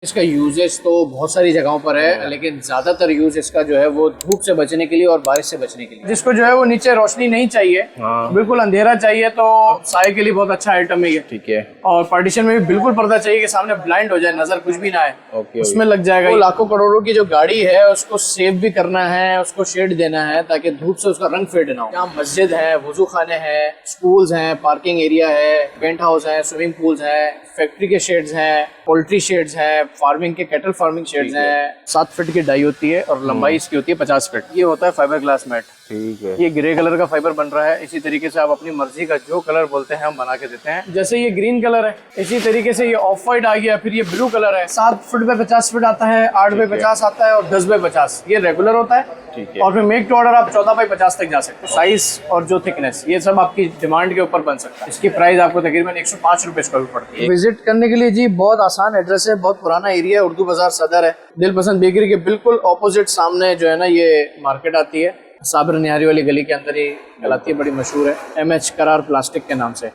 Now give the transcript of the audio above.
इसका यूजेस तो बहुत सारी जगहों पर है, लेकिन ज्यादातर यूज इसका जो है वो धूप से बचने के लिए और बारिश से बचने के लिए। जिसको जो है वो नीचे रोशनी नहीं चाहिए, बिल्कुल अंधेरा चाहिए, तो साए के लिए बहुत अच्छा आइटम है ये। ठीक है। और पार्टीशन में भी बिल्कुल पर्दा चाहिए कि सामने ब्लाइंड हो जाए, नजर कुछ भी ना आए, उसमें लग जाएगा। लाखों करोड़ों की जो गाड़ी है उसको सेव भी करना है, उसको शेड देना है ताकि धूप से उसका रंग फेड ना हो। यहाँ मस्जिद है, वजू खाने हैं, स्कूल्स हैं, पार्किंग एरिया है, पेंट हाउस है, स्विमिंग पूल्स है, फैक्ट्री के शेड्स हैं, पोल्ट्री शेड्स हैं, फार्मिंग के कैटल फार्मिंग शेड्स हैं। 7 फीट की डाई होती है और लंबाई इसकी होती है 50 फीट। ये होता है फाइबर ग्लास मैट। ठीक है। ये ग्रे कलर का फाइबर बन रहा है। इसी तरीके से आप अपनी मर्जी का जो कलर बोलते हैं हम बना के देते हैं। जैसे ये ग्रीन कलर है, इसी तरीके से ये ऑफ वाइट आ गया, फिर ये ब्लू कलर है। 7 फीट पे 50 फीट आता है, 8 बाई 50 आता है और 10 बाई 50 ये रेगुलर होता है। ठीक है। और फिर मेक टू ऑर्डर आप 14 बाई 50 तक जा सकते हैं। साइज और जो थिकनेस ये सब आपकी डिमांड के ऊपर बन सकता है। इसकी प्राइस आपको तकरीबन 105 रुपए स्क्वायर फीट पड़ती है। विजिट करने के लिए जी बहुत आसान एड्रेस है, बहुत पुराना एरिया है, उर्दू बाजार सदर है। दिल पसंद बेकरी के बिल्कुल ऑपोजिट सामने जो है ना ये मार्केट आती है। साबिर निहारी वाली गली के अंदर ही कहलाती है, बड़ी मशहूर है, MH करार प्लास्टिक के नाम से।